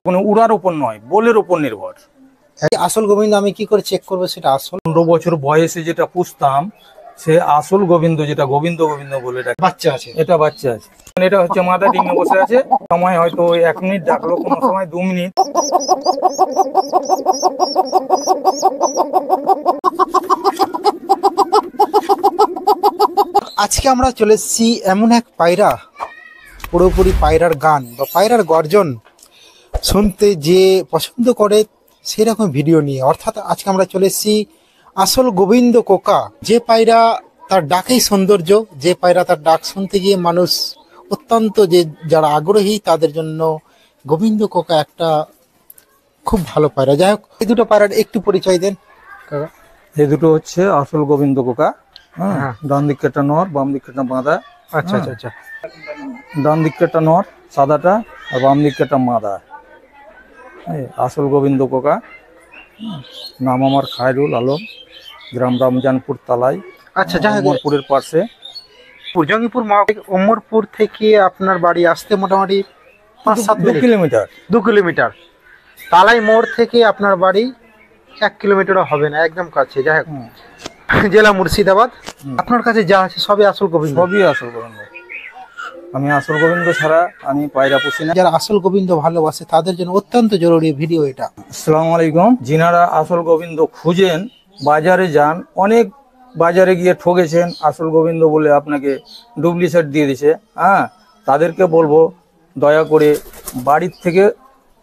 কোনো উড়ার উপর নয়, বোলের উপর নির্ভর। আসল গোবিন্দ আমি কি করে চেক করবো সেটা আসল? 15 বছর বয়সে যেটা পুষতাম সে আসল গোবিন্দ, যেটা গোবিন্দ গোবিন্দ বলে ডাকে। বাচ্চা আছে, এটা বাচ্চা আছে। এটা হচ্ছে মাদা ডিমে বসে আছে। সময় হয়তো 1 মিনিট ডাকলো, কোনো সময় 2 মিনিট। আজকে আমরা চলে এসেছি এমন এক পায়রা, পুরোপুরি পায়রার গান বা পায়রার গর্জন শুনতে যে পছন্দ করে সেরকম ভিডিও নিয়ে। অর্থাৎ আজকে আমরা চলে এসেছি আসল গোবিন্দ কোকা, যে পায়রা তার ডাকেই সৌন্দর্য, যে পায়রা তার ডাক শুনতে গিয়ে মানুষ অত্যন্ত, যে যারা আগ্রহী তাদের জন্য গোবিন্দ কোকা একটা খুব ভালো পায়রা। যাই হোক, এই দুটো পায়রার একটু পরিচয় দেন কাকা। এই দুটো হচ্ছে আসল গোবিন্দ কোকা। হ্যাঁ, ডান দিকেরটা নর, বাম দিকেরটা মাদা। আচ্ছা আচ্ছা আচ্ছা। ডান দিকেরটা নর সাদাটা, আর বাম দিকেরটা মাদা। আসল গোবিন্দ কোকা। নাম আমার খায়রুল আলম, গ্রাম রামজানপুর তালাই। আচ্ছা, যাই হোক, ওমরপুরের পাশে। জঙ্গিপুর ওমরপুর থেকে আপনার বাড়ি আসতে মোটামুটি 5-7 কিলোমিটার। 2 কিলোমিটার। তালাই মোড় থেকে আপনার বাড়ি 1 কিলোমিটারও হবে না, একদম কাছে। যাই হোক, জেলা মুর্শিদাবাদ। আপনার কাছে যা আছে সবই আসল গোবিন্দ? সবই আসল গোবিন্দ। আমি আসল গোবিন্দ ছাড়া আমি পায়রা পুষি না। যারা আসল গোবিন্দ ভালোবাসে তাদের জন্য অত্যন্ত জরুরি ভিডিও এটা। আসসালামু আলাইকুম। যিনারা আসল গোবিন্দ খুঁজেন, বাজারে যান, অনেক বাজারে গিয়ে ঠকেছেন, আসল গোবিন্দ বলে আপনাকে ডুপ্লিকেট দিয়ে দিছে। হ্যাঁ, তাদেরকে বলবো দয়া করে বাড়ির থেকে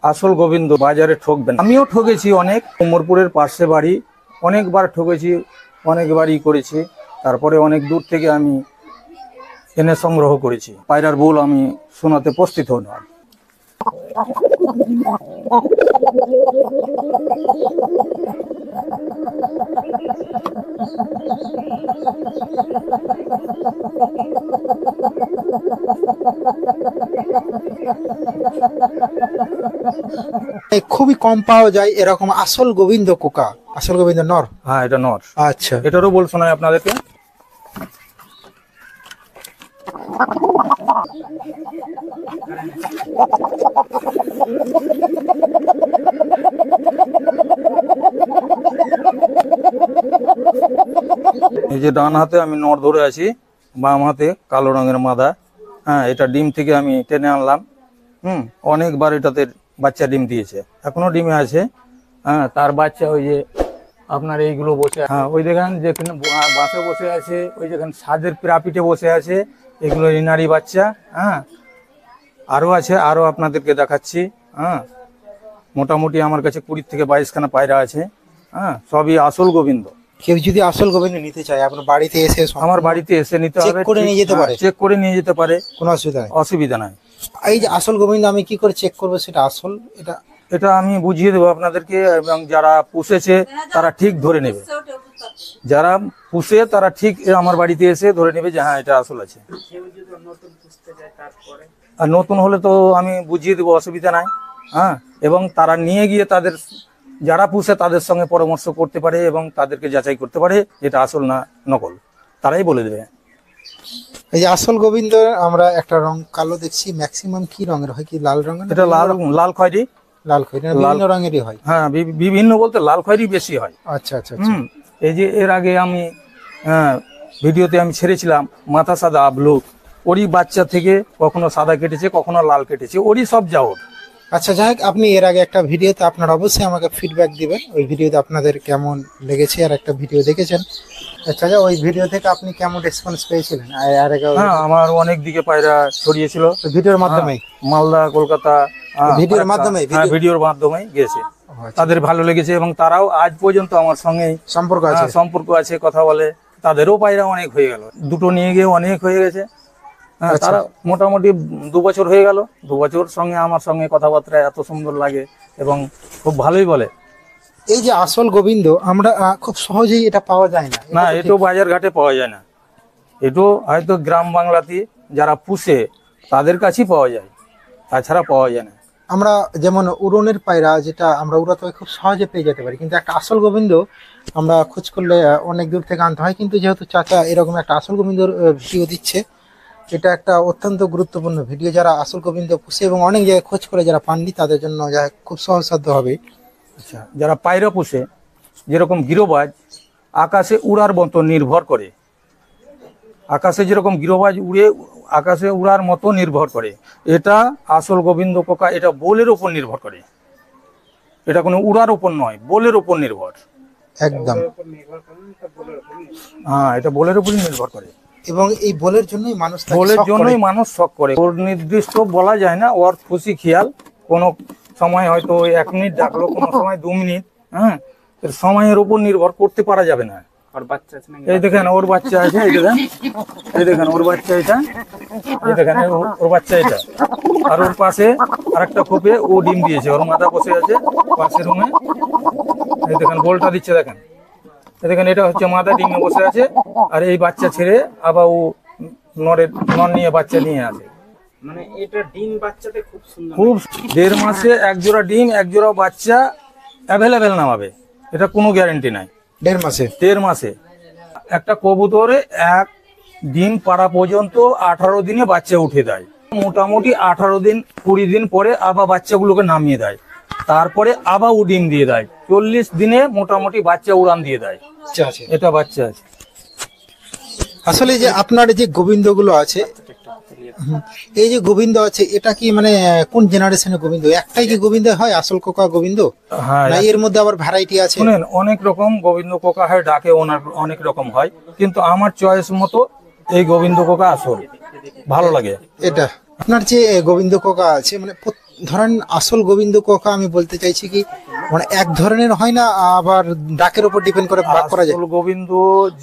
আসল গোবিন্দ বাজারে ঠকবেন। আমিও ঠকেছি অনেক, ওমরপুরের পাশে বাড়ি, অনেকবার ঠকেছি, অনেকবারই করেছি। তারপরে অনেক দূর থেকে আমি এনে সংগ্রহ করেছি। পায়রার বোল আমি শোনাতে প্রস্তুত হলাম। খুবই কম পাওয়া যায় এরকম আসল গোবিন্দ কোকা, আসল গোবিন্দ নর। হ্যাঁ, এটা নর। আচ্ছা, এটারও বল শোনাই আপনাদেরকে। এই যে ডান হাতে আমি নর ধরে আছি, বাম হাতে কালো রঙের মাদা। হ্যাঁ, এটা ডিম থেকে আমি টেনে আনলাম। অনেকবার এটাতে বাচ্চা ডিম দিয়েছে, এখনো ডিমে আছে। হ্যাঁ, তার বাচ্চা ওই যে আপনার এইগুলো বসে, হ্যাঁ ওই দেখেন যেখানে বাসে বসে আছে, ওই যেখানে ছাদের পিরাপিটে বসে আছে, এগুলো ইনারি বাচ্চা। হ্যাঁ, আরো আছে, আরো আপনাদেরকে দেখাচ্ছি। হ্যাঁ, মোটামুটি আমার কাছে 20 থেকে 22খানা পায়রা আছে। হ্যাঁ, সবই আসল গোবিন্দ। কেউ যদি আসল গোবিন্দ নিতে চায় আপনার বাড়িতে এসে, আমার বাড়িতে এসে নিতে হবে, চেক করে নিয়ে যেতে পারে? চেক করে নিয়ে যেতে পারে, কোনো অসুবিধা নেই। অসুবিধা নাই। এই যে আসল গোবিন্দ আমি কি করে চেক করবো সেটা আসল? এটা আমি বুঝিয়ে দেবো আপনাদেরকে, এবং যারা পুষেছে তারা ঠিক ধরে নেবে। যারা পুষে তারা ঠিক আমার বাড়িতে এসে ধরে নেবে যে হ্যাঁ এটা আসল আছে। আর নতুন হলে তো আমি বুঝিয়ে দেবো, অসুবিধা নাই। হ্যাঁ, এবং তারা নিয়ে গিয়ে তাদের যারা পুষে তাদের সঙ্গে পরামর্শ করতে পারে এবং তাদেরকে যাচাই করতে পারে যেটা আসল না নকল, তারাই বলে দেবে। এই যে আসল গোবিন্দ আমরা একটা রং কালো দেখছি, ম্যাক্সিমাম কি রঙের হয়? কি লাল রঙের? এটা লাল খয়েরি। লাল খয়েরি বিভিন্ন রঙেরই হয়? হ্যাঁ, বিভিন্ন বলতে লাল খয়েরি বেশি হয়। আচ্ছা আচ্ছা আচ্ছা। এই যে এর আগে আমি ভিডিওতে আমি ছেড়েছিলাম মাথা সাদা আবলু, ওরই বাচ্চা থেকে কখনো সাদা কেটেছে, কখনো লাল কেটেছে, ওরই সব যাওয়ার। আচ্ছা, যাই হোক, আপনি এর আগে একটা ভিডিওতে আপনারা অবশ্যই আমাকে ফিডব্যাক দিবেন, ওই ভিডিওতে আপনাদের কেমন লেগেছে। আর একটা ভিডিও দেখেছেন, আচ্ছা, ওই ভিডিও থেকে আপনি কেমন রেসপন্স পেয়েছিলেন? হ্যাঁ, আমার অনেক দিকে পায়রা ছড়িয়েছিল ভিডিওর মাধ্যমে, মালদা, কলকাতা, ভিডিওর মাধ্যমে, ভিডিওর মাধ্যমে গেছে। তাদের ভালো লেগেছে এবং তারাও আজ পর্যন্ত আমার সঙ্গে সম্পর্ক আছে, কথা বলে। তাদেরও পায়রা অনেক হয়ে গেল, দুটো নিয়ে গিয়ে অনেক হয়ে গেছে। তারা মোটামুটি 2 বছর হয়ে গেল, 2 বছর সঙ্গে আমার সঙ্গে কথাবার্তা এত সুন্দর লাগে এবং খুব ভালোই বলে। এই যে আসল গোবিন্দ আমরা খুব সহজেই এটা পাওয়া যায় না। না, এটাও বাজার ঘাটে পাওয়া যায় না। এটাও হয়তো গ্রাম বাংলাতে যারা পুষে তাদের কাছেই পাওয়া যায়, তাছাড়া পাওয়া যায় না। আমরা যেমন উড়নের পায়রা, যেটা আমরা উড়াতে খুব সহজে পেয়ে যেতে পারি, কিন্তু একটা আসল গোবিন্দ আমরা খোঁজ করলে অনেক দূর থেকে আনতে হয়। কিন্তু যেহেতু চাচা এরকম একটা আসল গোবিন্দর ভিডিও দিচ্ছে, এটা একটা অত্যন্ত গুরুত্বপূর্ণ ভিডিও। যারা আসল গোবিন্দ পুষে এবং অনেক জায়গায় খোঁজ করে যারা পাননি তাদের জন্য যা খুব সহজসাধ্য হবে। আচ্ছা, যারা পায়রা পোষে, যেরকম গিরোবাজ আকাশে উড়ার মতো নির্ভর করে, আকাশে যেরকম গিরোবাজ উড়ে আকাশে উড়ার মতো নির্ভর করে, এটা আসল গোবিন্দ কোকা এটা বোলের উপর নির্ভর করে। এটা কোনো উড়ার উপর নয়, বোলের উপর নির্ভর। একদম। হ্যাঁ, এটা বোলের উপরই নির্ভর করে। এবং এই বলের জন্যই মানুষ তাকে বোলের শখ করে। জন্যই মানুষ শখ করে। ওর নির্দিষ্ট বলা যায় না, ওর খুশি খেয়াল। কোনো সময় হয়তো 1 মিনিট ডাকলো, কোনো সময় 2 মিনিট। হ্যাঁ, এর সময়ের উপর নির্ভর করতে পারা যাবে না। এই দেখেন ওর বাচ্চা আছে, এই দেখেন, এই দেখেন ওর বাচ্চা এটা, এই দেখেন ওর বাচ্চা এটা। আর ওর পাশে আরেকটা খোপে ও ডিম দিয়েছে, ওর মাথা বসে আছে পাশের রুমে। এই দেখেন বলটা দিচ্ছে, দেখেন, এই দেখেন এটা হচ্ছে মাথা, ডিমে বসে আছে। আর এই বাচ্চা ছেড়ে আবার ও নর নিয়ে বাচ্চা নিয়ে আসে। মানে এটা ডিম বাচ্চাতে খুব সুন্দর, খুব 1.5 মাসে 1 জোড়া ডিম 1 জোড়া বাচ্চা অ্যাভেলেবেল নামাবে, এটা কোনো গ্যারেন্টি নাই। 1.5 মাসে 1.5 মাসে একটা কবুতরে 1 ডিম পাড়া পর্যন্ত 18 দিনে বাচ্চা উঠে দেয়। মোটামুটি 18 দিন 20 দিন পরে আবার বাচ্চাগুলোকে নামিয়ে দেয়, তারপরে আবার ও ডিম দিয়ে দেয়। 40 দিনে মোটামুটি বাচ্চা উড়ান দিয়ে দেয়। বাচ্চা আছে। এটা বাচ্চা আছে। আসলে যে আপনার যে গোবিন্দগুলো আছে, এই যে গোবিন্দ আছে, এটা কি মানে কোন জেনারেশনের গোবিন্দ? একটাই কি গোবিন্দ হয় আসল কোকা গোবিন্দ, হ্যাঁ, না এর মধ্যে আবার ভ্যারাইটি আছে? শুনেন, অনেক রকম গোবিন্দ কোকা হয়, ডাকে ওনার অনেক রকম হয়, কিন্তু আমার চয়েস মতো এই গোবিন্দ কোকা আসল ভালো লাগে। এটা আপনার যে গোবিন্দ কোকা আছে, মানে ধরেন আসল গোবিন্দ কোকা আমি বলতে চাইছি কি, মানে এক ধরনের হয় না, আবার ডাকের উপর ডিপেন্ড করে ভাগ করা যায়? আসল গোবিন্দ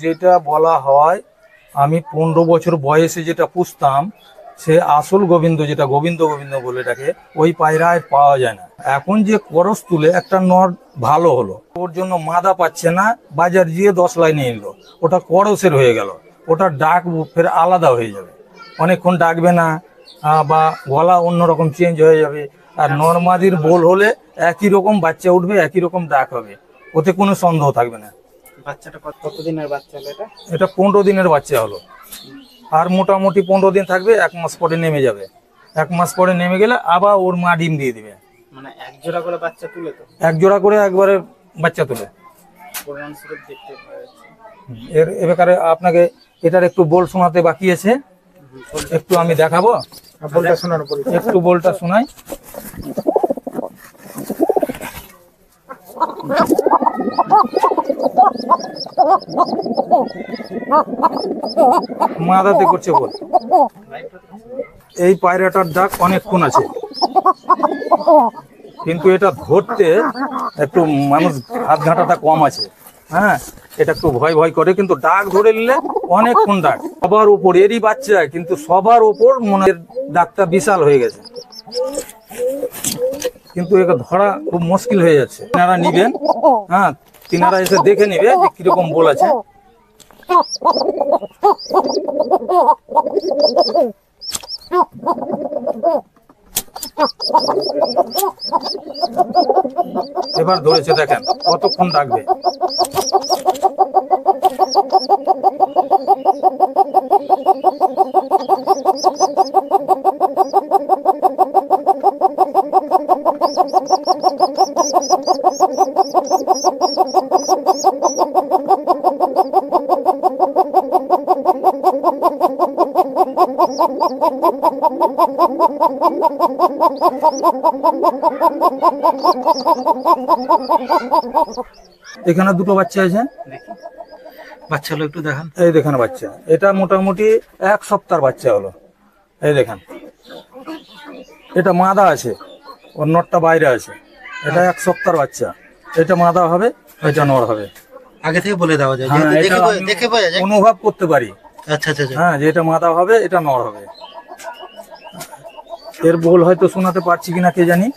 যেটা বলা হয়, আমি 15 বছর বয়সে যেটা পুষতাম, সে আসল গোবিন্দ যেটা গোবিন্দ গোবিন্দ বলে ডাকে, ওই পায়রায় পাওয়া যায় না। এখন যে করস তুলে একটা নর ভালো হলো, ওর জন্য মাদা পাচ্ছে না, বাজার গিয়ে 10 লাই নিয়ে এলো, ওটা করসের হয়ে গেল, ওটা ডাক ফের আলাদা হয়ে যাবে, অনেকক্ষণ ডাকবে না, বা গলা অন্যরকম চেঞ্জ হয়ে যাবে। আর নর্মাদির বোল হলে একই রকম বাচ্চা উঠবে, একই রকম ডাক হবে, ওতে কোনো সন্দেহ থাকবে না। বাচ্চাটা কতদিনের বাচ্চা হলো এটা? এটা 15 দিনের বাচ্চা হলো। আর মোটামুটি 15 দিন থাকবে, 1 মাস পরে নেমে যাবে। 1 মাস পরে নেমে গেলে আবার ওর মা ডিম দিয়ে দিবে। মানে 1 জোড়া করে বাচ্চা তুলে তো? 1 জোড়া করে একবারে বাচ্চা তোলে। পরিমাণস্বরূপ দেখতে পাওয়া যাচ্ছে। এর ব্যাপারে আপনাকে এটার একটু বল শোনাতে বাকি আছে, একটু আমি দেখাবো। বলটা শোনার পরে একটু বলটা শোনাই। মাদাতে করছে বল। এই পায়রাটার ডাক অনেকক্ষণ আছে, কিন্তু এটা ধরতে একটু মানুষ হাত ঘাঁটাটা কম আছে। হ্যাঁ, এটা একটু ভয় ভয় করে, কিন্তু ডাক ধরে নিলে অনেকক্ষণ ডাক। সবার উপর এরই বাচ্চা, কিন্তু সবার উপর মনে হয় ডাকটা বিশাল হয়ে গেছে, কিন্তু একে ধরা খুব মুশকিল হয়ে যাচ্ছে। তিনারা নিবেন, হ্যাঁ, তিনারা এসে দেখে নিবে যে কিরকম বল আছে। এবার ধরেছে, দেখেন কতক্ষণ ডাকবে। এখানে দুটো বাচ্চা আছে, বাচ্চা হলো একটু দেখান। এই দেখেন বাচ্চা, এটা মোটামুটি 1 সপ্তাহের বাচ্চা হলো। এই দেখেন, এটা মাদা আছে, ওর নটটা বাইরে আছে। এটা 1 সপ্তাহের বাচ্চা, এটা মাদা হবে, এটা নর হবে। আগে থেকে বলে দেওয়া যায়, হ্যাঁ, যেহেতু এটা আমি দেখে পাওয়া যায়। অনুভব করতে পারি। আচ্ছা আচ্ছা আচ্ছা। হ্যাঁ, যে এটা মাদা হবে, এটা নর হবে। এর বল হয়তো শোনাতে পারছি কিনা কে জানি।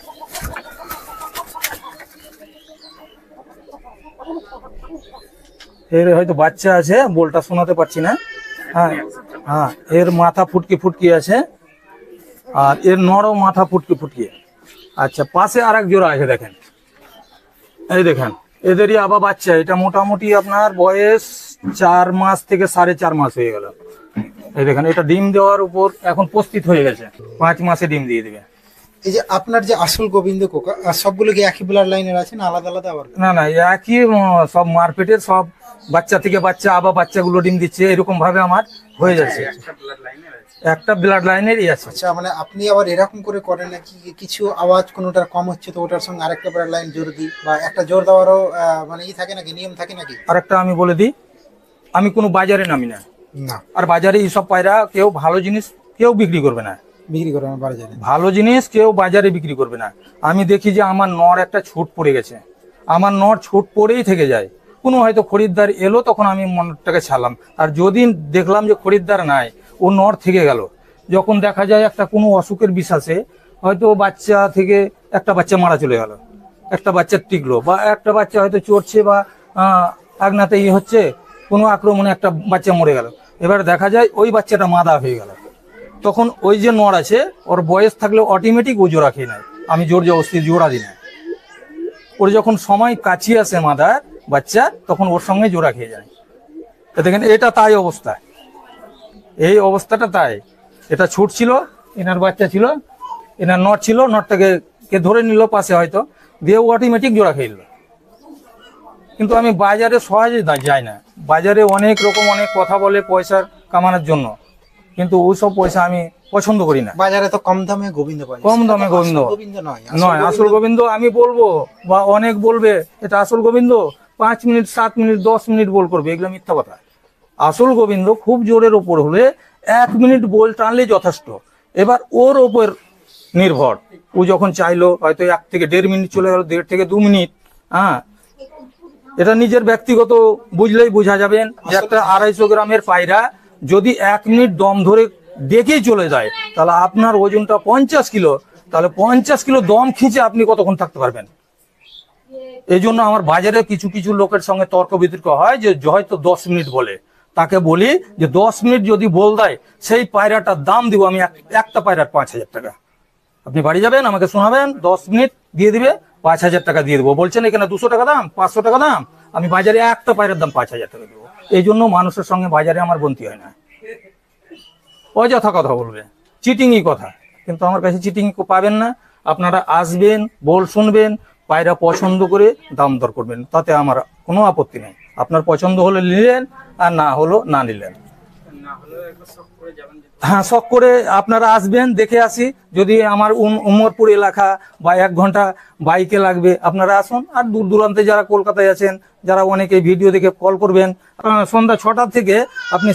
এর হয়তো বাচ্চা আছে, বলটা শোনাতে পারছি না। হ্যাঁ হ্যাঁ, এর মাথা ফুটকি ফুটকি আছে, আর এর নরও মাথা ফুটকি ফুটকি। আচ্ছা, পাশে আর এক জোড়া আছে, দেখেন, এই দেখেন, এদেরই আবার বাচ্চা। এটা মোটামুটি আপনার বয়স 4 মাস থেকে 4.5 মাস হয়ে গেল। এই দেখেন এটা ডিম দেওয়ার উপর এখন প্রস্তুত হয়ে গেছে, 5 মাসে ডিম দিয়ে দেবে। এই যে আপনার যে আসল গোবিন্দ কোকা সবগুলো কি একই ব্লাড লাইনের আছে না আলাদা আলাদা আবার? না না, একই সব মারপেটের সব বাচ্চা থেকে বাচ্চা, আবার বাচ্চাগুলো ডিম দিচ্ছে, এরকম ভাবে আমার হয়ে যাচ্ছে। একটা ব্লাড লাইনের আছে। একটা ব্লাড লাইনেরই আছে। আচ্ছা, মানে আপনি আবার এরকম করে করেন নাকি কিছু আওয়াজ কোনোটার কম হচ্ছে তো ওটার সঙ্গে আরেকটা ব্লাড লাইন জোর দিই, বা একটা জোর দেওয়ারও মানে থাকে নাকি, নিয়ম থাকে নাকি? আর একটা আমি বলে দিই, আমি কোনো বাজারে নামি না, না, আর বাজারে এইসব পায়রা কেউ ভালো জিনিস কেউ বিক্রি করবে না। বিক্রি করে আমার বাড়ি জানেন। ভালো জিনিস কেউ বাজারে বিক্রি করবে না। আমি দেখি যে আমার নর একটা ছোট পড়ে গেছে, আমার নর ছোট পড়েই থেকে যায়। কোনো হয়তো খরিদ্দার এলো তখন আমি মনটাকে ছাড়লাম, আর যদি দেখলাম যে খরিদ্দার নাই, ও নর থেকে গেল। যখন দেখা যায় একটা কোনো অসুখের বিশ্বাসে হয়তো বাচ্চা থেকে একটা বাচ্চা মারা চলে গেল, একটা বাচ্চা টিকলো, বা একটা বাচ্চা হয়তো চড়ছে বা আগনাতে হচ্ছে, কোনো আক্রমণে একটা বাচ্চা মরে গেল। এবার দেখা যায় ওই বাচ্চাটা মাদা হয়ে গেল, তখন ওই যে নর আছে ওর বয়স থাকলে অটোমেটিক ও জোড়া খেয়ে নেয়। আমি জোর জবরদস্তি জোড়া দিই না। ওর যখন সময় কাছিয়ে আসে মাদার বাচ্চা, তখন ওর সঙ্গে জোড়া খেয়ে যায়। তো দেখেন এটা তাই অবস্থা, এই অবস্থাটা তাই। এটা ছুট ছিল, এনার বাচ্চা ছিল, এনার নট ছিল, নটটাকে কে ধরে নিল পাশে হয়তো, দিয়ে অটোমেটিক জোড়া খেয়ে নিল। কিন্তু আমি বাজারে সহজে যাই না, বাজারে অনেক রকম অনেক কথা বলে পয়সা কামানোর জন্য, কিন্তু ওইসব পয়সা আমি পছন্দ করি না। বাজারে তো কম দামে গোবিন্দ পাওয়া যায়। কম দামে গোবিন্দ গোবিন্দ নয়, নয়, আসল গোবিন্দ আমি বলবো, বা অনেক বলবে এটা আসল গোবিন্দ, 5 মিনিট 7 মিনিট 10 মিনিট বল করবে, এগুলো মিথ্যা কথা। আসল গোবিন্দ খুব জোরের ওপর হলে 1 মিনিট বল টানলে যথেষ্ট। এবার ওর ওপর নির্ভর, ও যখন চাইলো হয়তো 1 থেকে 1.5 মিনিট চলে গেল, 1.5 থেকে 2 মিনিট। হ্যাঁ, এটা নিজের ব্যক্তিগত বুঝলেই বোঝা যাবেন যে একটা 250 গ্রামের পায়রা যদি 1 মিনিট দম ধরে ডেকেই চলে যায়, তাহলে আপনার ওজনটা 50 কিলো, তাহলে 50 কিলো দম খিঁচে আপনি কতক্ষণ থাকতে পারবেন? এই জন্য আমার বাজারে কিছু কিছু লোকের সঙ্গে তর্ক বিতর্ক হয় যে হয়তো 10 মিনিট বলে, তাকে বলি যে 10 মিনিট যদি বল দেয় সেই পায়রাটার দাম দিব আমি একটা পায়রার 5000 টাকা। আপনি বাড়ি যাবেন, আমাকে শোনাবেন, 10 মিনিট দিয়ে দিবে, 5000 টাকা দিয়ে দেবো। বলছেন এখানে 200 টাকা দাম, 500 টাকা দাম, আমি বাজারে একটা পায়রার দাম 5000 টাকা দেবো। এই জন্য মানুষের সঙ্গে বাজারে আমার বন্তি হয় না, অযথা কথা বলবে, চিটিংই কথা। কিন্তু আমার কাছে চিটিং পাবেন না। আপনারা আসবেন, বল শুনবেন, পায়রা পছন্দ করে দাম দর করবেন, তাতে আমার কোনো আপত্তি নেই। আপনার পছন্দ হলে নিলেন, আর না হলো না নিলেন। না হলেও একবার শখ করে যাবেন। হ্যাঁ, শখ করে আপনারা আসবেন, দেখে আসি। যদি আমার উমরপুর এলাকা বা 1 ঘন্টা বাইকে লাগবে, আপনারা আসুন। আর দূর দূরান্তে যারা কলকাতায় আছেন, যারা অনেকে ভিডিও দেখে কল করবেন, সন্ধ্যা 6টা থেকে আপনি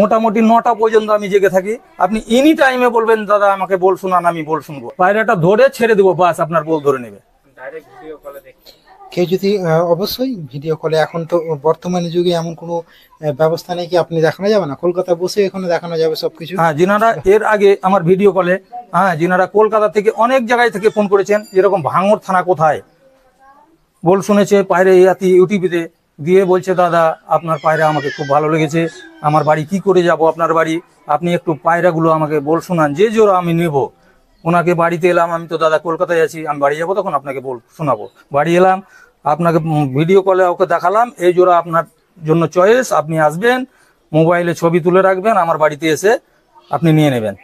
মোটামুটি 9টা পর্যন্ত আমি জেগে থাকি। আপনি এনি টাইমে বলবেন দাদা আমাকে বল শোনান, আমি বল শুনবো, পায়রাটা ধরে ছেড়ে দেবো, বাস আপনার বল ধরে নেবে। ডাইরেক্ট ভিডিও কলে দেখতে। কেউ যদি অবশ্যই ভিডিও কলে, এখন তো বর্তমানে যুগে এমন কোনো ব্যবস্থা নেই কি আপনি দেখানো যাবে না, কলকাতা বসে এখানে দেখানো যাবে সবকিছু। হ্যাঁ, যিনারা এর আগে আমার ভিডিও কলে, হ্যাঁ, যিনারা কলকাতা থেকে অনেক জায়গায় থেকে ফোন করেছেন, যেরকম ভাঙড় থানা কোথায় বল শুনেছে পায়রা ইউটিউবে দিয়ে বলছে দাদা আপনার পায়রা আমাকে খুব ভালো লেগেছে, আমার বাড়ি কি করে যাব আপনার বাড়ি, আপনি একটু পায়রাগুলো আমাকে বল শোনান, যে জোড়া আমি নেব। ওনাকে বাড়িতে এলাম, আমি তো দাদা কলকাতায় আছি, আমি বাড়ি যাবো, তখন আপনাকে বল শোনাবো। বাড়ি এলাম, আপনাকে ভিডিও কলে ওকে দেখালাম, এই জোড়া আপনার জন্য চয়েস, আপনি আসবেন, মোবাইলে ছবি তুলে রাখবেন, আমার বাড়িতে এসে আপনি নিয়ে নেবেন।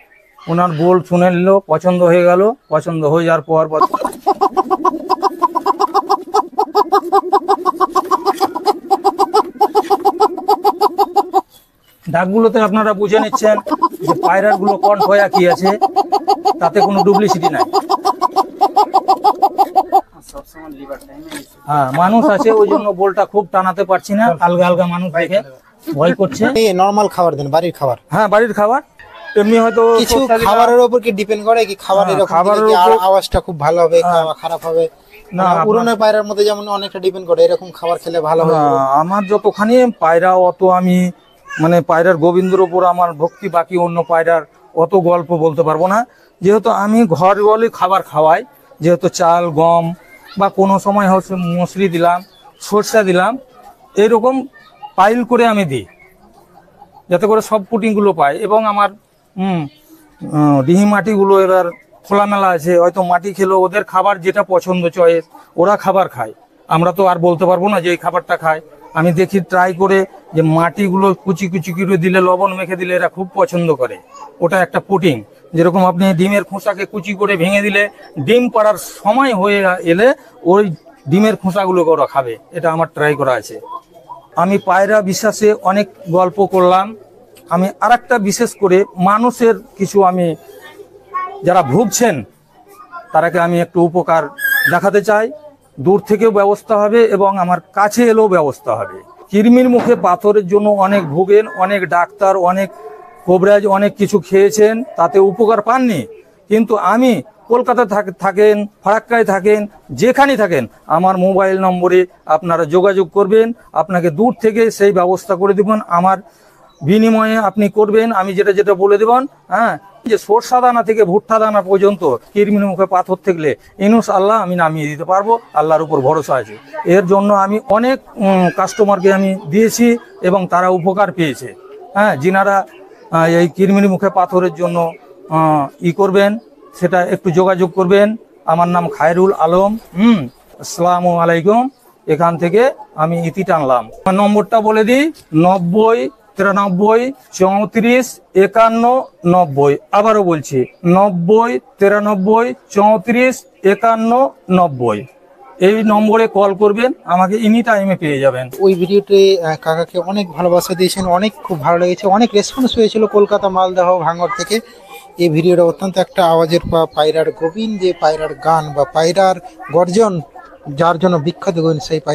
ওনার বল শুনে নিল, পছন্দ হয়ে গেল, পছন্দ হয়ে যাওয়ার পর ডাকগুলোতে আপনারা বুঝে নিচ্ছেন যে পায়রার গুলো কণ্ঠ কি আছে, তাতে কোনো ডুপ্লিসিটি নাই। সবসময় লিভার টাইমে। হ্যাঁ, মানুষ আছে ওই জন্য বলটা খুব টানাতে পারছি না, আলগা আলগা মানুষ দেখে ভয় করছে। নরমাল খাবার দেন, বাড়ির খাবার। হ্যাঁ, বাড়ির খাবার। এমনি হয়তো কিছু খাবারের উপর কি ডিপেন্ড করে কি খাবার এরকম খাবারের কি উপর আওয়াজটা খুব ভালো হবে, খারাপ হবে না, না? উড়নের পায়রার মধ্যে যেমন অনেকটা ডিপেন্ড করে, এরকম খাবার খেলে ভালো হবে। আমার যতখানি পায়রা অত আমি মানে পায়রার গোবিন্দর উপর আমার ভক্তি, বাকি অন্য পায়রার অত গল্প বলতে পারবো না। যেহেতু আমি ঘর বলে খাবার খাওয়াই, যেহেতু চাল গম বা কোনো সময় হচ্ছে মসুরি দিলাম, সরষা দিলাম, এইরকম পাইল করে আমি দিই, যাতে করে সব পুটিংগুলো পায়। এবং আমার ডিহি মাটিগুলো এবার খোলামেলা আছে, হয়তো মাটি খেলো, ওদের খাবার যেটা পছন্দ চয়েস ওরা খাবার খায়, আমরা তো আর বলতে পারবো না যে এই খাবারটা খায়। আমি দেখি ট্রাই করে যে মাটিগুলো কুচি কুচি করে দিলে, লবণ মেখে দিলে এরা খুব পছন্দ করে। ওটা একটা পুটিং, যেরকম আপনি ডিমের খোসাকে কুচি করে ভেঙে দিলে ডিম পাড়ার সময় হয়ে এলে ওই ডিমের খোসাগুলোকে ওরা খাবে। এটা আমার ট্রাই করা আছে। আমি পায়রা বিশ্বাসে অনেক গল্প করলাম। আমি আরেকটা বিশেষ করে মানুষের কিছু, আমি যারা ভুগছেন তারাকে আমি একটু উপকার দেখাতে চাই। দূর থেকেও ব্যবস্থা হবে এবং আমার কাছে এলেও ব্যবস্থা হবে। কৃমির মুখে পাথরের জন্য অনেক ভোগেন, অনেক ডাক্তার, অনেক কবরাজ অনেক কিছু খেয়েছেন, তাতে উপকার পাননি। কিন্তু আমি কলকাতা থাকেন, ফারাক্কায় থাকেন, যেখানেই থাকেন, আমার মোবাইল নম্বরে আপনারা যোগাযোগ করবেন, আপনাকে দূর থেকে সেই ব্যবস্থা করে দেবেন। আমার বিনিময়ে আপনি করবেন, আমি যেটা যেটা বলে দেবেন। হ্যাঁ, যে সরষা দানা থেকে ভুট্টা দানা পর্যন্ত কৃমির মুখে পাথর থাকলে ইনশাআল্লাহ আমি নামিয়ে দিতে পারবো। আল্লাহর উপর ভরসা আছে। এর জন্য আমি অনেক কাস্টমারকে আমি দিয়েছি এবং তারা উপকার পেয়েছে। হ্যাঁ, যিনারা এই কৃমির মুখে পাথরের জন্য করবেন, সেটা একটু যোগাযোগ করবেন। আমার নাম খায়রুল আলম। আসসালামু আলাইকুম। এখান থেকে আমি ইতি টানলাম। আমার নম্বরটা বলে দিই, 90 93 34 51 90। আবারও বলছি, 90 93 34 51 90। এই নম্বরে কল করবেন, আমাকে এনি টাইমে পেয়ে যাবেন। ওই ভিডিওতে কাকাকে অনেক ভালোবাসা দিয়েছেন, অনেক খুব ভালো লেগেছে, অনেক রেসপন্স হয়েছিল কলকাতা, মালদহ, ভাঙড় থেকে। এই ভিডিওটা অত্যন্ত একটা আওয়াজের পায়রার গবিন, যে পায়রার গান বা পায়রার গর্জন যার জন্য বিখ্যাত, সেই পায়রা